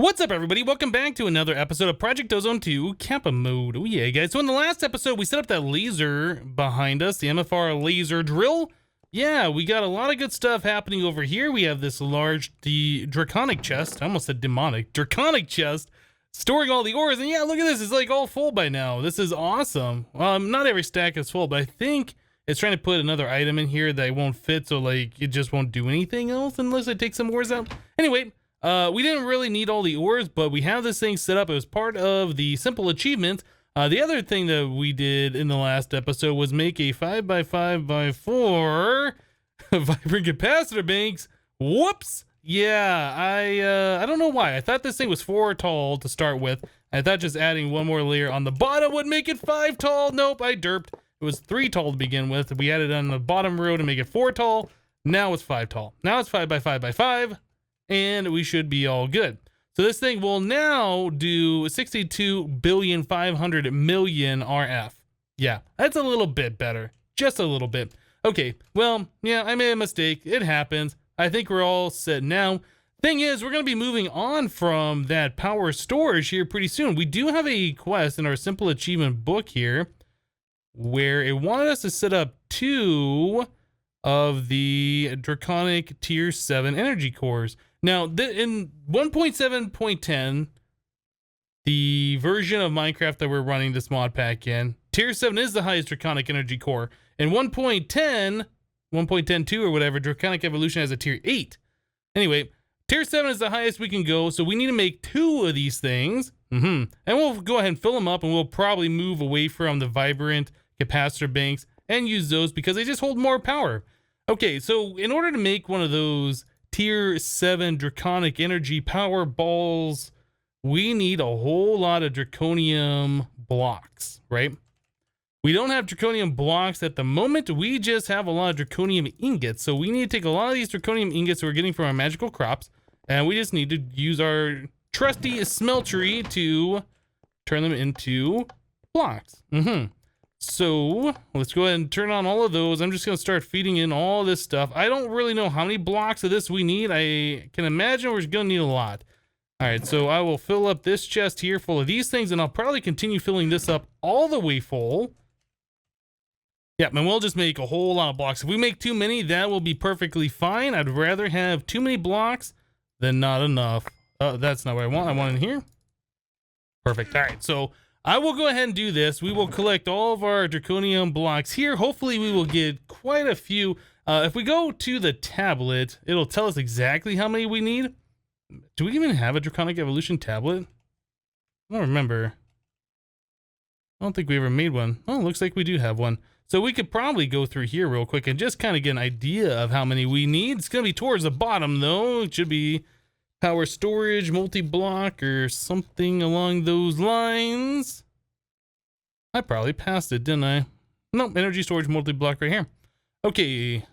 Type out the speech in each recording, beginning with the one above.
What's up, everybody? Welcome back to another episode of Project Ozone 2 Kappa Mode. Oh yeah, guys. So in the last episode, we set up that laser behind us, the MFR laser drill. Yeah, we got a lot of good stuff happening over here. We have this the draconic chest. I almost said demonic. Draconic chest storing all the ores. And yeah, look at this. It's like all full by now. This is awesome. Not every stack is full, but I think it's trying to put another item in here that won't fit. So like it just won't do anything else unless I take some ores out. Anyway. We didn't really need all the ores, but we have this thing set up. It was part of the simple achievement. The other thing that we did in the last episode was make a 5x5x4 vibrant capacitor banks. Whoops. Yeah, I don't know why. I thought this thing was 4 tall to start with. I thought just adding one more layer on the bottom would make it 5 tall. Nope, I derped. It was 3 tall to begin with. We added on the bottom row to make it 4 tall. Now it's 5 tall. Now it's 5x5x5. And we should be all good. So this thing will now do 62,500,000,000 RF. Yeah, that's a little bit better. Just a little bit. Okay, well, yeah, I made a mistake. It happens. I think we're all set now. Thing is, we're going to be moving on from that power storage here pretty soon. We do have a quest in our simple achievement book here where it wanted us to set up 2 of the draconic tier 7 energy cores. Now, in 1.7.10, the version of Minecraft that we're running this mod pack in, tier 7 is the highest draconic energy core. In 1.10, 1.10.2 or whatever, draconic evolution has a tier 8. Anyway, tier 7 is the highest we can go, so we need to make 2 of these things. And we'll go ahead and fill them up, and we'll probably move away from the vibrant capacitor banks and use those because they just hold more power. Okay, so in order to make one of those tier 7 draconic energy power balls, we need a whole lot of draconium blocks, right? We don't have draconium blocks at the moment. We just have a lot of draconium ingots. So we need to take a lot of these draconium ingots we're getting from our magical crops, and we just need to use our trusty smeltery to turn them into blocks. So let's go ahead and turn on all of those. I'm just going to start feeding in all this stuff. I don't really know how many blocks of this we need. I can imagine we're going to need a lot. All right, so I will fill up this chest here full of these things, and I'll probably continue filling this up all the way full. Yeah, and we'll just make a whole lot of blocks. If we make too many, that will be perfectly fine. I'd rather have too many blocks than not enough. That's not what I want. I want it in here. Perfect. All right, so I will go ahead and do this. We will collect all of our draconium blocks here. Hopefully we will get quite a few. If we go to the tablet, it'll tell us exactly how many we need. Do we even have a draconic evolution tablet? I don't remember. I don't think we ever made one. Oh, looks like we do have one. So we could probably go through here real quick and just kind of get an idea of how many we need. It's going to be towards the bottom though. It should be power storage, multi-block, or something along those lines. I probably passed it, didn't I? Nope, energy storage, multi-block right here. Okay.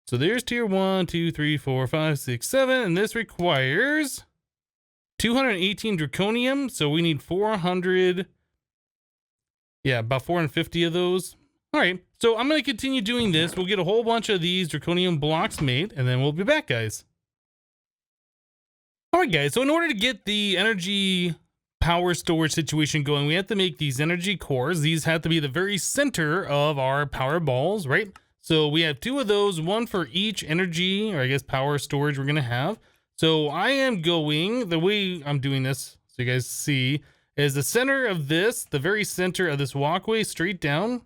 So there's tier 1, 2, 3, 4, 5, 6, 7, and this requires 218 draconium, so we need 400. Yeah, about 450 of those. All right, so I'm going to continue doing this. We'll get a whole bunch of these draconium blocks made, and then we'll be back, guys. All right, guys, so in order to get the energy power storage situation going, we have to make these energy cores. These have to be the very center of our power balls, right? So we have 2 of those, 1 for each energy, or I guess power storage we're going to have. So I am going, the way I'm doing this, so you guys see, is the center of this, the very center of this walkway straight down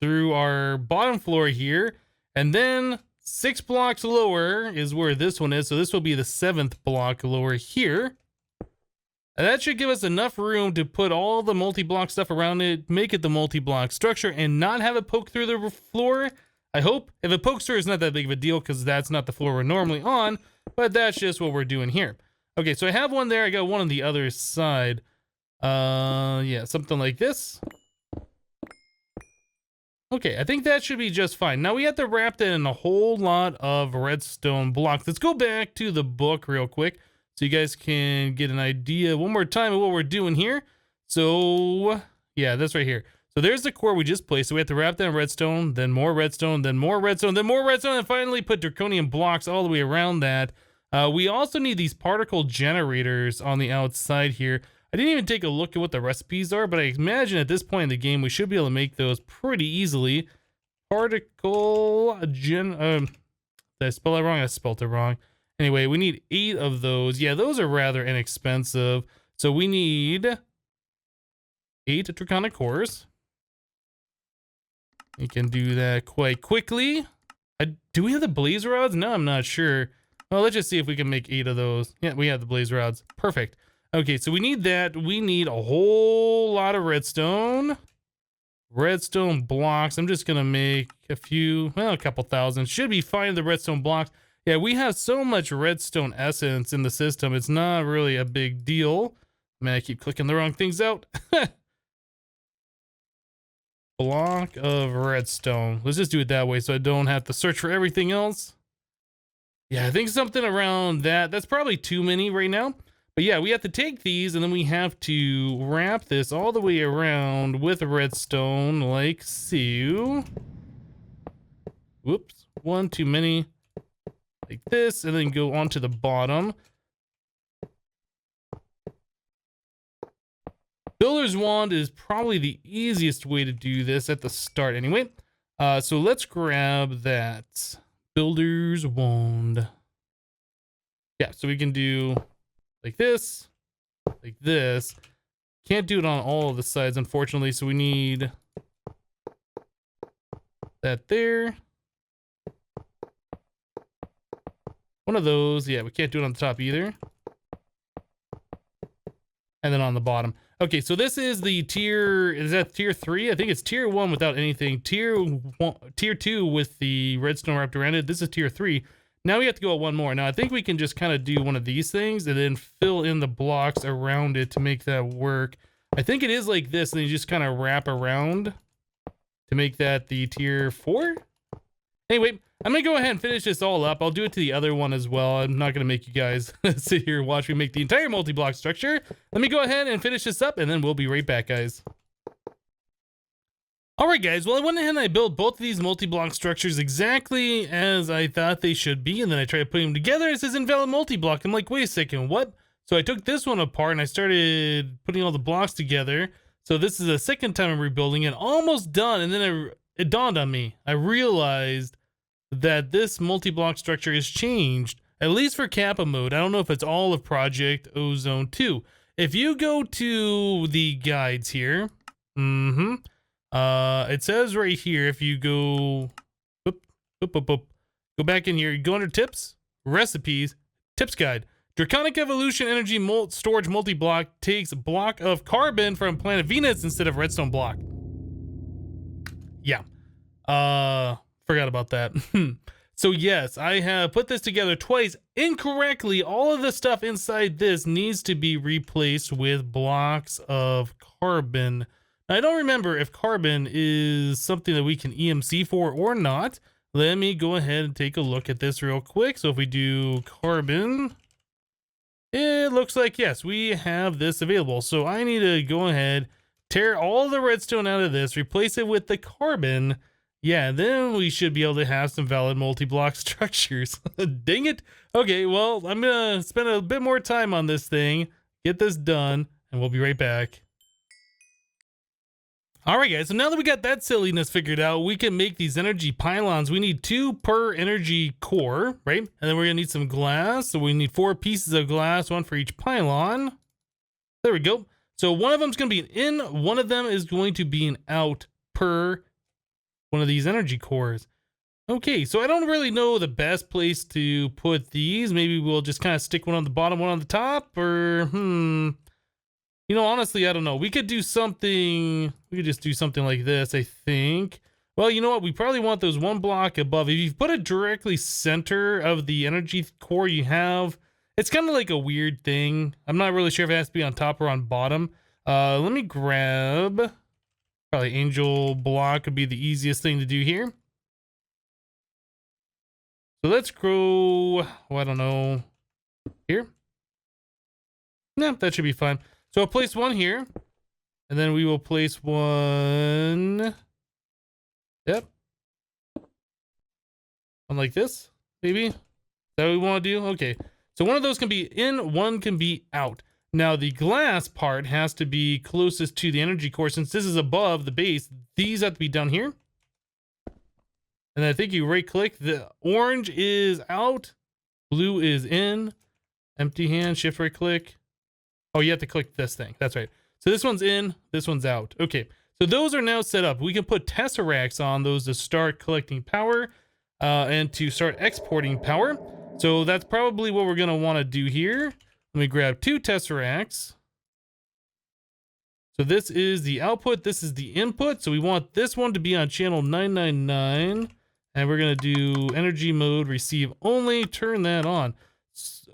through our bottom floor here, and then 6 blocks lower is where this one is. So this will be the 7th block lower here. And that should give us enough room to put all the multi-block stuff around it, make it the multi-block structure, and not have it poke through the floor. I hope. If it pokes through, it's not that big of a deal because that's not the floor we're normally on, but that's just what we're doing here. Okay, so I have one there. I got one on the other side. Yeah, something like this. Okay, I think that should be just fine. Now we have to wrap that in a whole lot of redstone blocks. Let's go back to the book real quick so you guys can get an idea one more time of what we're doing here. So, yeah, that's right here. So there's the core we just placed. So we have to wrap that in redstone, then more redstone, then more redstone, then more redstone, and finally put draconium blocks all the way around that. We also need these particle generators on the outside here. I didn't even take a look at what the recipes are, but I imagine at this point in the game, we should be able to make those pretty easily. Particle did I spell that wrong? I spelled it wrong. Anyway, we need 8 of those. Yeah, those are rather inexpensive. So we need 8 draconic cores. We can do that quite quickly. Do we have the blaze rods? No, I'm not sure. Well, let's just see if we can make 8 of those. Yeah, we have the blaze rods. Perfect. Okay, so we need that. We need a whole lot of redstone. Redstone blocks. I'm just gonna make a few, well, a couple thousand. Should be fine, the redstone blocks. Yeah, we have so much redstone essence in the system. It's not really a big deal. Man, I keep clicking the wrong things out. Block of redstone. Let's just do it that way so I don't have to search for everything else. Yeah, I think something around that. That's probably too many right now. But yeah, we have to take these and then we have to wrap this all the way around with redstone like so. Whoops, one too many. Like this, and then go onto the bottom. Builder's wand is probably the easiest way to do this at the start anyway. So let's grab that builder's wand. Yeah, so we can do like this, like this. Can't do it on all of the sides, unfortunately, so we need that there. One of those. Yeah, we can't do it on the top either. And then on the bottom. Okay, so this is the tier, is that tier 3? I think it's tier 1 without anything. Tier 2 with the redstone wrapped around it. This is tier 3. Now we have to go one more. Now I think we can just kind of do one of these things and then fill in the blocks around it to make that work. I think it is like this, and you just kind of wrap around to make that the tier 4. Anyway, I'm gonna go ahead and finish this all up. I'll do it to the other one as well. I'm not gonna make you guys sit here and watch me make the entire multi-block structure. Let me go ahead and finish this up, and then we'll be right back, guys. Alright guys, well I went ahead and I built both of these multi-block structures exactly as I thought they should be, and then I tried putting them together. It says invalid multi-block. I'm like, wait a second, what? So I took this one apart and I started putting all the blocks together. So this is the second time I'm rebuilding it, almost done, and then it dawned on me. I realized that this multi-block structure is changed, at least for Kappa Mode. I don't know if it's all of Project Ozone 2. If you go to the guides here, it says right here, if you go, go back in here, you go under tips, recipes, tips guide. Draconic Evolution Energy Storage Multi-Block takes block of carbon from planet Venus instead of redstone block. Yeah. Forgot about that. So yes, I have put this together twice incorrectly. All of the stuff inside this needs to be replaced with blocks of carbon. I don't remember if carbon is something that we can EMC for or not. Let me go ahead and take a look at this real quick. So if we do carbon, it looks like, yes, we have this available. So I need to go ahead, tear all the redstone out of this, replace it with the carbon. Yeah, then we should be able to have some valid multi-block structures. Dang it. Okay, well, I'm going to spend a bit more time on this thing, get this done, and we'll be right back. Alright guys, so now that we got that silliness figured out, we can make these energy pylons. We need 2 per energy core, right? And then we're going to need some glass. So we need 4 pieces of glass, 1 for each pylon. There we go. So one of them is going to be an in, one of them is going to be an out per one of these energy cores. Okay, so I don't really know the best place to put these. Maybe we'll just kind of stick one on the bottom, one on the top, or you know, honestly, I don't know. We could do something, we could just do something like this, I think. Well, you know what? We probably want those 1 block above. If you put it directly center of the energy core you have, it's kind of like a weird thing. I'm not really sure if it has to be on top or on bottom. Let me grab, probably angel block would be the easiest thing to do here. So let's go, well, I don't know, here. No, that should be fine. So I'll place 1 here, and then we will place 1, yep, one like this, maybe? Is that what we want to do? Okay, So one of those can be in, one can be out. Now the glass part has to be closest to the energy core. Since this is above the base, these have to be down here. And I think you right click. The orange is out, blue is in. Empty hand, shift right click. Oh, you have to click this thing. That's right. So this one's in, this one's out. Okay, so those are now set up. We can put tesseracts on those to start collecting power and to start exporting power. So that's probably what we're gonna wanna do here. Let me grab 2 tesseracts. So this is the output, this is the input. So we want this one to be on channel 999. And we're gonna do energy mode, receive only, turn that on.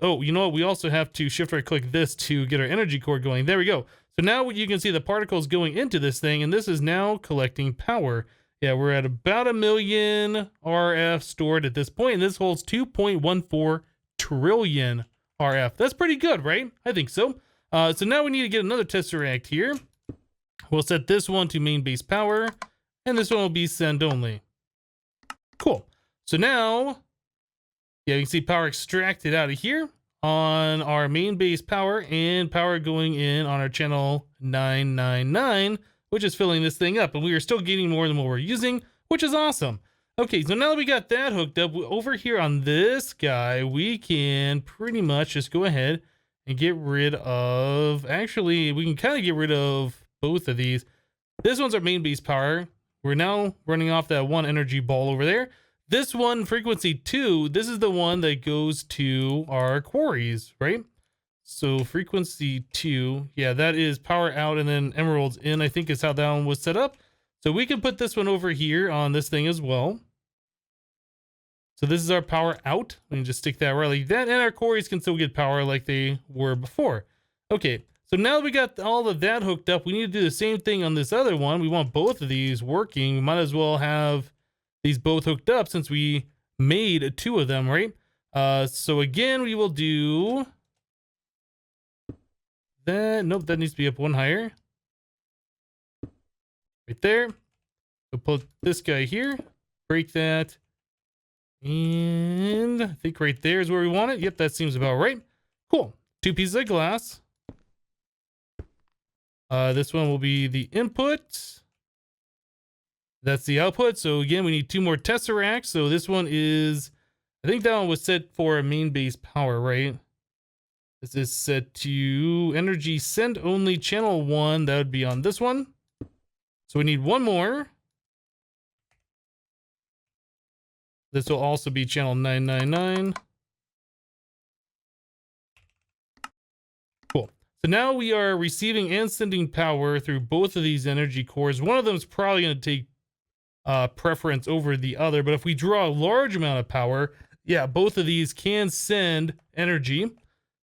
Oh, you know what? We also have to shift right click this to get our energy core going. There we go. So now you can see the particles going into this thing, and this is now collecting power. Yeah, we're at about 1 million RF stored at this point, and this holds 2.14 trillion RF. That's pretty good, right? I think so. So now we need to get another tesseract here. We'll set this one to main base power, and this one will be send only. Cool. So now, yeah, you can see power extracted out of here on our main base power and power going in on our channel 999, which is filling this thing up. And we are still getting more than what we're using, which is awesome. Okay, so now that we got that hooked up, over here on this guy, we can pretty much just go ahead and get rid of, actually, we can kind of get rid of both of these. This one's our main base power. We're now running off that one energy ball over there. This one, frequency 2, this is the one that goes to our quarries, right? So frequency 2, yeah, that is power out and then emeralds in, I think is how that one was set up. So we can put this one over here on this thing as well. So this is our power out. Let me just stick that right like that. And our quarries can still get power like they were before. Okay. So now that we got all of that hooked up, we need to do the same thing on this other one. We want both of these working. We might as well have these both hooked up since we made 2 of them, right? So again, we will do that. Nope, that needs to be up one higher. Right there. We'll put this guy here, break that. And I think right there is where we want it. Yep, that seems about right. Cool. 2 pieces of glass. This one will be the input. That's the output. So again, we need 2 more tesseracts. So this one is, I think that one was set for a main base power, right? This is set to energy send only channel 1. That would be on this one. So we need 1 more. This will also be channel 999. Cool. So now we are receiving and sending power through both of these energy cores. One of them is probably going to take preference over the other, but if we draw a large amount of power, yeah, both of these can send energy.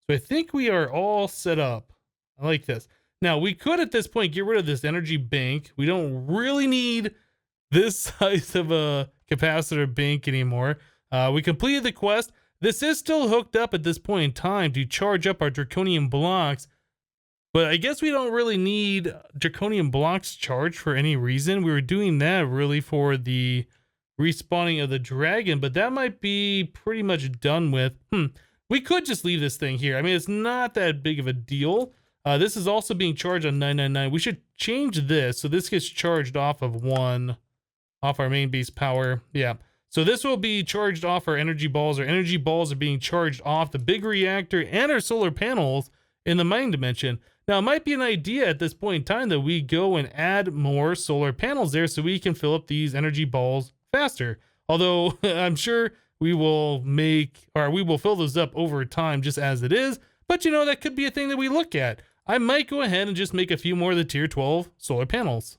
So I think we are all set up. I like this. Now we could at this point get rid of this energy bank. We don't really need this size of a capacitor bank anymore. We completed the quest. This is still hooked up at this point in time to charge up our draconium blocks. But I guess we don't really need draconium blocks charged for any reason. We were doing that really for the respawning of the dragon, but that might be pretty much done with. We could just leave this thing here. I mean, it's not that big of a deal. This is also being charged on 999. We should change this so this gets charged off of off our main base power. Yeah. So this will be charged off our energy balls. Our energy balls are being charged off the big reactor and our solar panels in the mining dimension. Now, it might be an idea at this point in time that we go and add more solar panels there so we can fill up these energy balls faster. Although I'm sure we will fill those up over time just as it is. But you know, that could be a thing that we look at. I might go ahead and just make a few more of the tier 12 solar panels.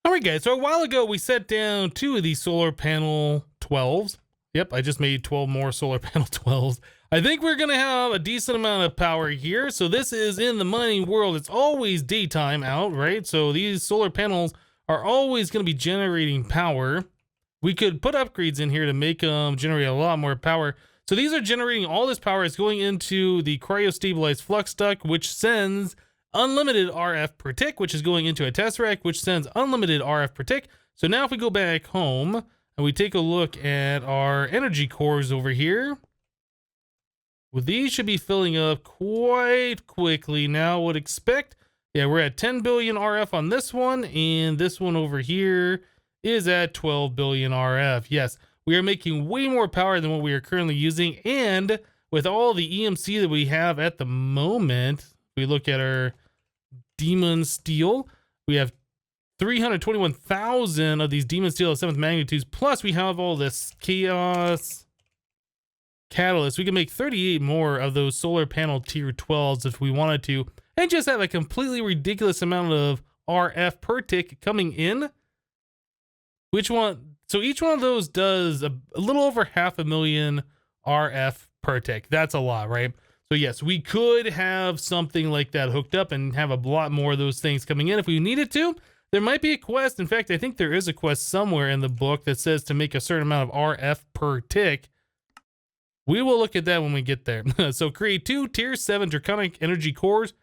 All right, guys, so a while ago, we set down 2 of these solar panel 12s. Yep, I just made 12 more solar panel 12s. I think we're going to have a decent amount of power here. So this is in the mining world. It's always daytime out, right? So these solar panels are always going to be generating power. We could put upgrades in here to make them generate a lot more power. So these are generating all this power. It's going into the cryo-stabilized flux duct, which sends unlimited RF per tick, which is going into a tesseract, which sends unlimited RF per tick. So now if we go back home and we take a look at our energy cores over here, Well, these should be filling up quite quickly now, would expect. Yeah, we're at 10 billion RF on this one, and this one over here is at 12 billion RF. Yes, we are making way more power than what we are currently using, and with all the EMC that we have at the moment, if we look at our Demon Steel, we have 321,000 of these Demon Steel of 7th magnitudes, plus we have all this Chaos Catalyst. We can make 38 more of those solar panel tier 12s if we wanted to, and just have a completely ridiculous amount of RF per tick coming in. Which one? So each one of those does a little over 500,000 RF per tick. That's a lot, right? So yes, we could have something like that hooked up and have a lot more of those things coming in if we needed to. There might be a quest. In fact, I think there is a quest somewhere in the book that says to make a certain amount of RF per tick. We will look at that when we get there. So create 2 tier 7 draconic energy cores.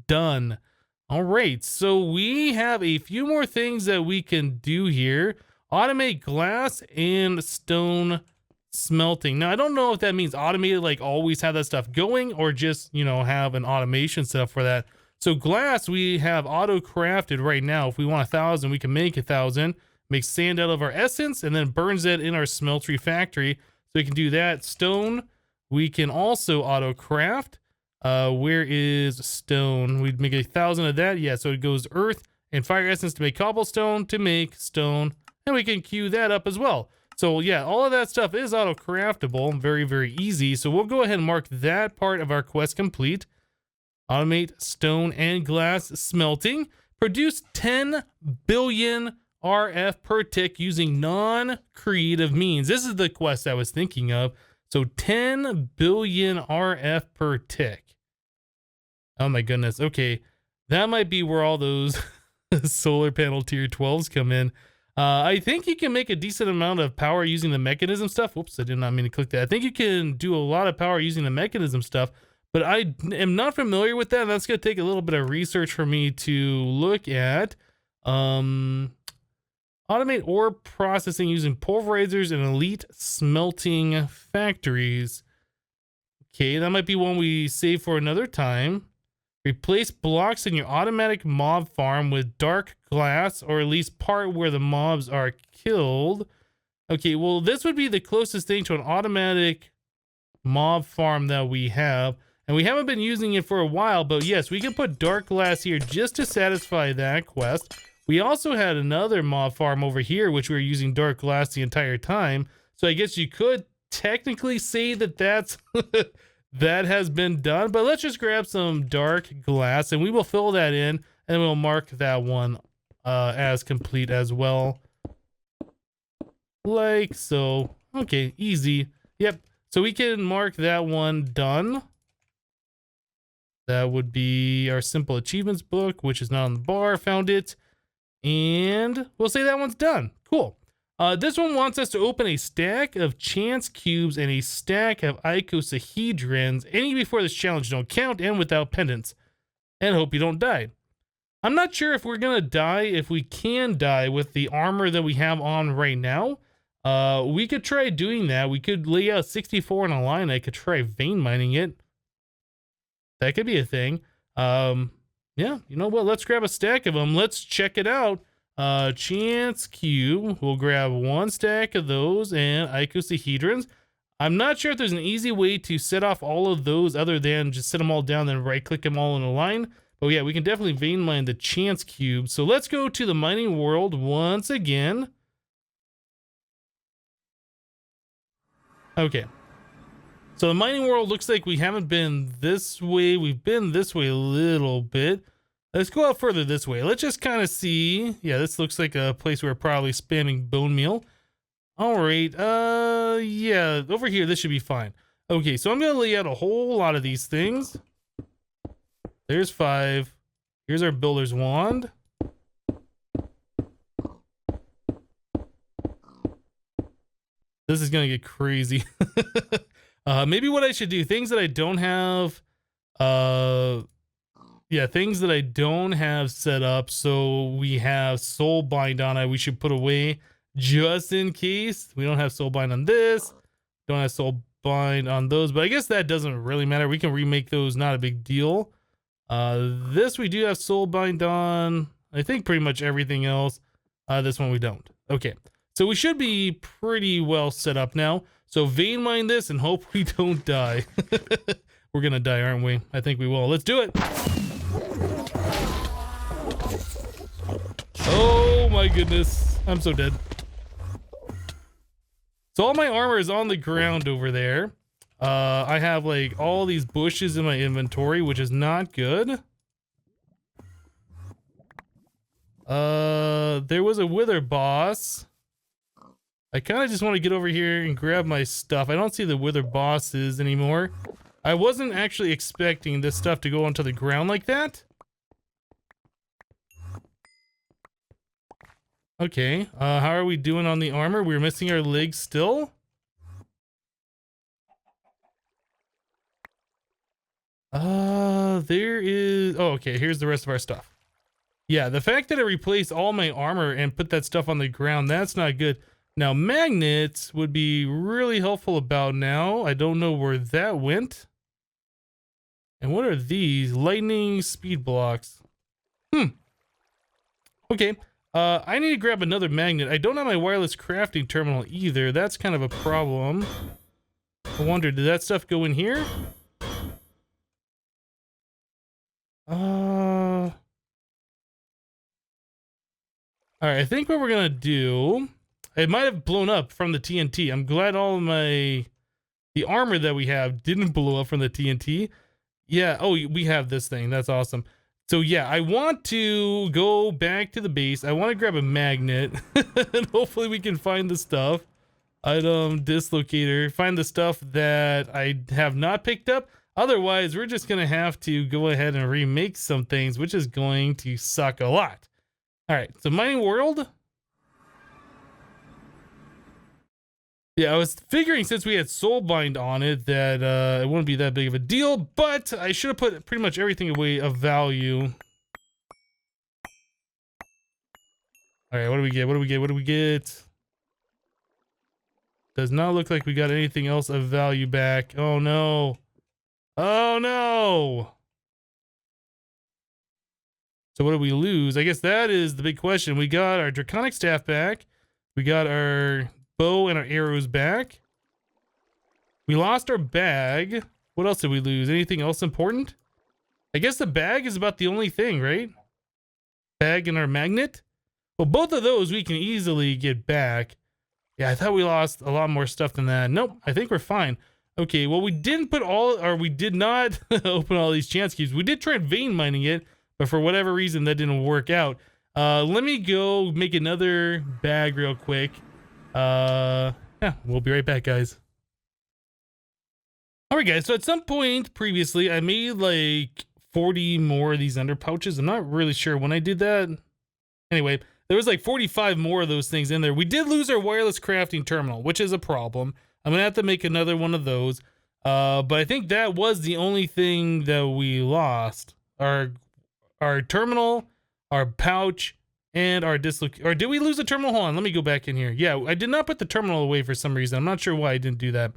Done. All right. So we have a few more things that we can do here. Automate glass and stone smelting. Now, I don't know if that means automated, like always have that stuff going, or just, you know, have an automation stuff for that. So glass, we have auto crafted right now. If we want 1,000, we can make 1,000, make sand out of our essence, and then burns it in our smeltery factory. So we can do that. Stone, we can also auto craft. Where is stone? We'd make 1,000 of that. Yeah, so it goes earth and fire essence to make cobblestone, to make stone, and we can queue that up as well. So yeah, all of that stuff is auto craftable, very, very easy. So we'll go ahead and mark that part of our quest complete. Automate stone and glass smelting. Produce 10 billion RF per tick using non-creative means. This is the quest I was thinking of. So 10 billion RF per tick. Oh my goodness. Okay. That might be where all those solar panel tier 12s come in. I think you can make a decent amount of power using the mechanism stuff. Whoops, I did not mean to click that. I think you can do a lot of power using the mechanism stuff, but I am not familiar with that. And that's going to take a little bit of research for me to look at. Automate ore processing using pulverizers and elite smelting factories. Okay, that might be one we save for another time. Replace blocks in your automatic mob farm with dark glass, or at least part where the mobs are killed. Okay, well, this would be the closest thing to an automatic mob farm that we have. And we haven't been using it for a while, but yes, we can put dark glass here just to satisfy that quest. We also had another mob farm over here, which we were using dark glass the entire time. So I guess you could technically say that that's... that has been done, but let's just grab some dark glass and we will fill that in, and we'll mark that one as complete as well. Like so. Okay, easy. Yep. So we can mark that one done. That would be our simple achievements book, which is not on the bar. Found it. And we'll say that one's done. Cool. This one wants us to open a stack of chance cubes and a stack of icosahedrons. Any before this challenge don't count, and without pendants. And hope you don't die. I'm not sure if we're gonna die, if we can die with the armor that we have on right now. We could try doing that. We could lay out 64 in a line. I could try vein mining it. That could be a thing. Yeah, you know what? Let's grab a stack of them. Let's check it out. Chance cube. We'll grab one stack of those and icosahedrons. I'm not sure if there's an easy way to set off all of those other than just set them all down and right click them all in a line. But yeah, we can definitely vein mine the chance cube. So let's go to the mining world once again. Okay. So the mining world looks like we haven't been this way. We've been this way a little bit. Let's go out further this way. Let's just kind of see. Yeah, this looks like a place where we're probably spamming bone meal. All right. Yeah, over here, this should be fine. Okay, so I'm going to lay out a whole lot of these things. There's 5. Here's our builder's wand. This is going to get crazy. Maybe what I should do, things that I don't have, yeah, things that I don't have set up. So we have soul bind on it. We should put away just in case. We don't have soul bind on this. Don't have soul bind on those, but I guess that doesn't really matter. We can remake those, not a big deal. This we do have soul bind on. I think pretty much everything else. This one we don't. Okay, so we should be pretty well set up now. So vein mine this and hope we don't die. We're gonna die, aren't we? I think we will. Let's do it. Oh my goodness, I'm so dead. So all my armor is on the ground over there. I have like all these bushes in my inventory, which is not good. There was a wither boss. I kind of just want to get over here and grab my stuff. I don't see the wither bosses anymore. I wasn't actually expecting this stuff to go onto the ground like that. Okay, how are we doing on the armor? We're missing our legs still. There is... Oh, okay, here's the rest of our stuff. Yeah, the fact that it replaced all my armor and put that stuff on the ground, that's not good. Now, magnets would be really helpful about now. I don't know where that went. And what are these? Lightning speed blocks. Okay. I need to grab another magnet. I don't have my wireless crafting terminal either. That's kind of a problem. I wonder, did that stuff go in here? Alright, I think what we're gonna do... It might have blown up from the TNT. I'm glad all of the armor that we have didn't blow up from the TNT. Yeah, oh, we have this thing. That's awesome. So yeah, I want to go back to the base. I want to grab a magnet and hopefully we can find the stuff. Item dislocator. Find the stuff that I have not picked up. Otherwise, we're just going to have to go ahead and remake some things, which is going to suck a lot. All right, so mining world. Yeah, I was figuring since we had soulbind on it that it wouldn't be that big of a deal, but I should have put pretty much everything away of value. All right, what do we get? What do we get? What do we get? Does not look like we got anything else of value back. Oh no. Oh no. So what did we lose? I guess that is the big question. We got our draconic staff back. We got our bow and our arrows back. We lost our bag. What else did we lose? Anything else important? I guess the bag is about the only thing, right? Bag and our magnet. Well, both of those we can easily get back. Yeah, I thought we lost a lot more stuff than that. Nope, I think we're fine. Okay, well, we didn't put all, or we did not open all these chance cubes. We did try vein mining it, but for whatever reason, that didn't work out. Let me go make another bag real quick. Yeah, we'll be right back, guys. All right, guys, so at some point previously, I made like 40 more of these under pouches. I'm not really sure when I did that. Anyway, there was like 45 more of those things in there. We did lose our wireless crafting terminal, which is a problem. I'm gonna have to make another one of those. But I think that was the only thing that we lost. Our terminal, our pouch, and our dislocate. Or did we lose the terminal? Hold on, let me go back in here. Yeah, I did not put the terminal away for some reason. I'm not sure why I didn't do that.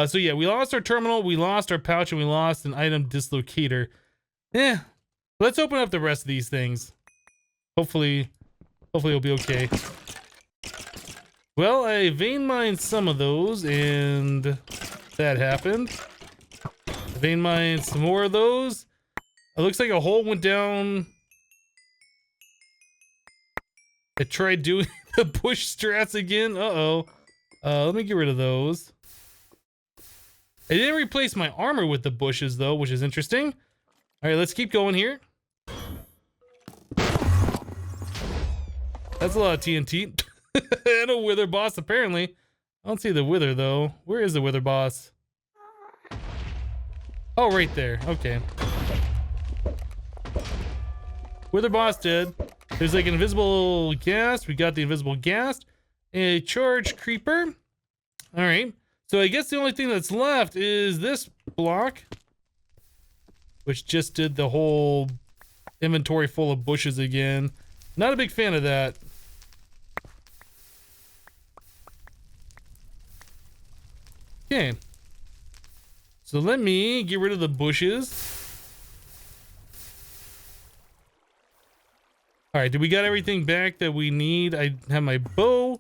So yeah, we lost our terminal, we lost our pouch, and we lost an item dislocator. Yeah, let's open up the rest of these things. Hopefully it'll be okay. Well, I vein mined some of those, and that happened. Vein mined some more of those. It looks like a hole went down. I tried doing the bush strats again. Uh-oh. Let me get rid of those. I didn't replace my armor with the bushes, though, which is interesting. All right, let's keep going here. That's a lot of TNT. And a wither boss, apparently. I don't see the wither, though. Where is the wither boss? Oh, right there. Okay. Wither boss dead. There's like an invisible ghast. We got the invisible ghast. A charge creeper. All right. So I guess the only thing that's left is this block, which just did the whole inventory full of bushes again. Not a big fan of that. Okay. So let me get rid of the bushes. All right, do we got everything back that we need? I have my bow,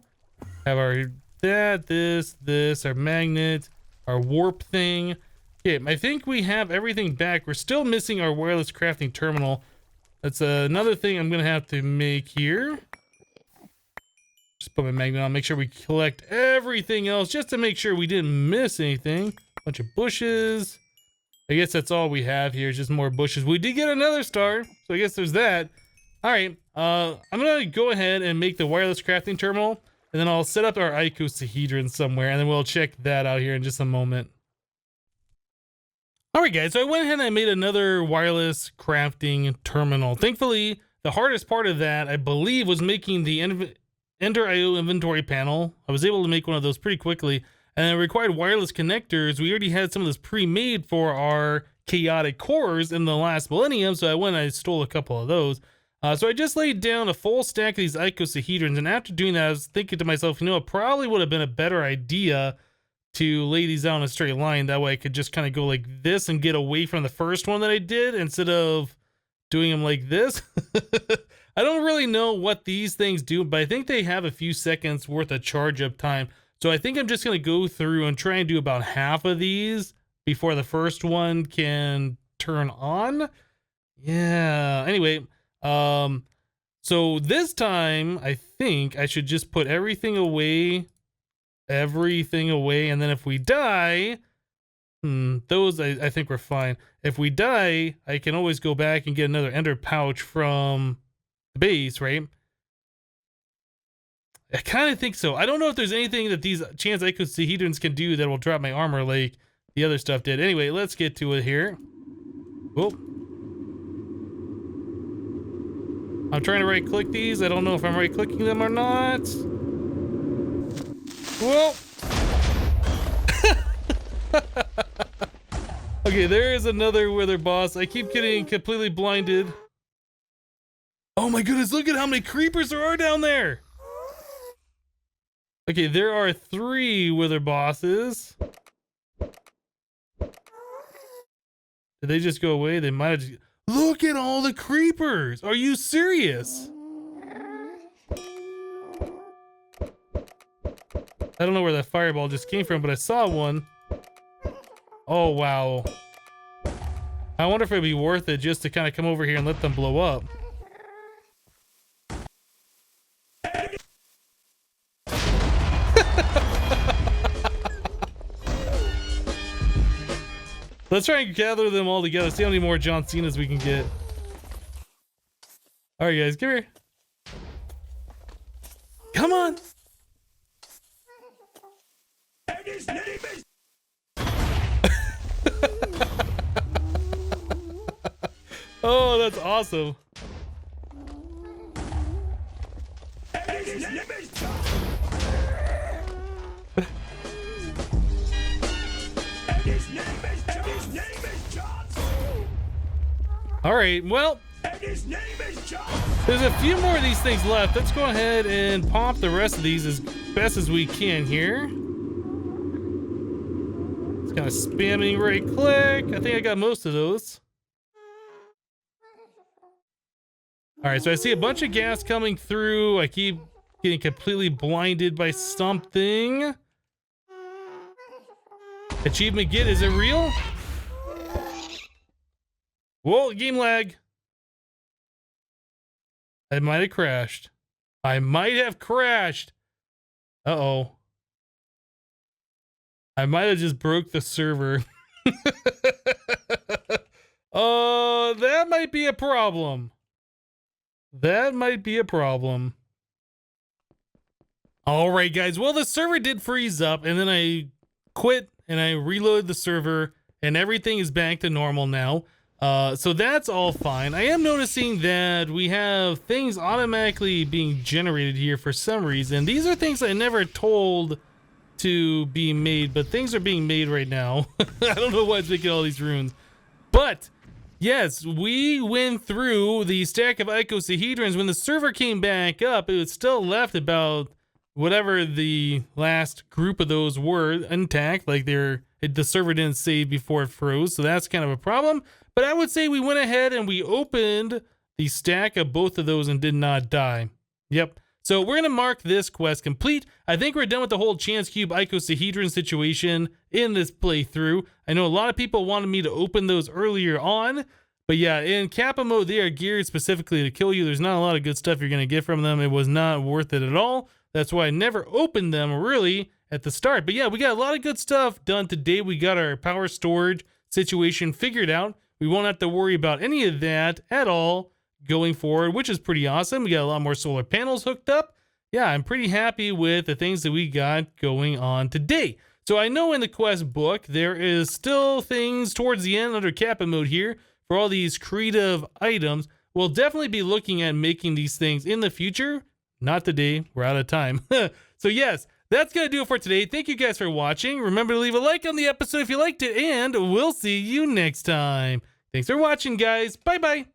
have our this, our magnet, our warp thing. Okay, I think we have everything back. We're still missing our wireless crafting terminal. That's another thing I'm gonna have to make here. Just put my magnet on, make sure we collect everything else just to make sure we didn't miss anything. Bunch of bushes. I guess that's all we have here, is just more bushes. We did get another star, so I guess there's that. All right, I'm gonna go ahead and make the wireless crafting terminal, and then I'll set up our icosahedron somewhere, and then we'll check that out here in just a moment. All right, guys, so I went ahead and I made another wireless crafting terminal. Thankfully, the hardest part of that, I believe, was making the Ender IO inventory panel. I was able to make one of those pretty quickly, and it required wireless connectors. We already had some of this pre-made for our chaotic cores in the last millennium, so I went and I stole a couple of those. So I just laid down a full stack of these icosahedrons, and after doing that, I was thinking to myself, you know, it probably would have been a better idea to lay these out in a straight line. That way I could just kind of go like this and get away from the first one that I did instead of doing them like this. I don't really know what these things do, but I think they have a few seconds worth of charge up time. So I think I'm just going to go through and try and do about half of these before the first one can turn on. Yeah. Anyway, so this time I think I should just put everything away, and then if we die, those I think we're fine. If we die, I can always go back and get another ender pouch from the base, right? I kind of think so. I don't know if there's anything that these chance icosahedrons can do that will drop my armor like the other stuff did. Anyway, let's get to it here. Whoa. I'm trying to right click these. I don't know if I'm right clicking them or not. Whoa. Okay, there is another wither boss. I keep getting completely blinded. Oh my goodness, look at how many creepers there are down there. Okay, there are 3 wither bosses. Did they just go away? They might have just... Look at all the creepers! Are you serious? I don't know where that fireball just came from, but I saw one. Oh, wow. I wonder if it'd be worth it just to kind of come over here and let them blow up. Let's try and gather them all together. See how many more John Cenas we can get. All right, guys, come here. Come on. And his name is... Oh, that's awesome. And his name is... All right, well, there's a few more of these things left. Let's go ahead and pop the rest of these as best as we can here. It's kind of spamming right click. I think I got most of those. All right, so I see a bunch of gas coming through. I keep getting completely blinded by something. Achievement get, is it real? Whoa, game lag. I might have crashed. I might have crashed. Uh-oh. I might have just broke the server. Oh, that might be a problem. That might be a problem. All right, guys. Well, the server did freeze up, and then I quit, and I reloaded the server, and everything is back to normal now. So that's all fine. I am noticing that we have things automatically being generated here for some reason. These are things I never told to be made, but things are being made right now. I don't know why it's making all these runes. But yes, we went through the stack of icosahedrons. When the server came back up, it was still left about whatever the last group of those were intact, like they're the server didn't save before it froze, so that's kind of a problem. But I would say we went ahead and we opened the stack of both of those and did not die. Yep. So we're going to mark this quest complete. I think we're done with the whole Chance Cube icosahedron situation in this playthrough. I know a lot of people wanted me to open those earlier on, but yeah, in Kappa Mode, they are geared specifically to kill you. There's not a lot of good stuff you're going to get from them. It was not worth it at all. That's why I never opened them really at the start. But yeah, we got a lot of good stuff done today. We got our power storage situation figured out. We won't have to worry about any of that at all going forward, which is pretty awesome. We got a lot more solar panels hooked up. Yeah, I'm pretty happy with the things that we got going on today. So I know in the quest book, there is still things towards the end under Kappa Mode here for all these creative items. We'll definitely be looking at making these things in the future. Not today, we're out of time. So yes, that's going to do it for today. Thank you guys for watching. Remember to leave a like on the episode if you liked it, and we'll see you next time. Thanks for watching, guys. Bye-bye.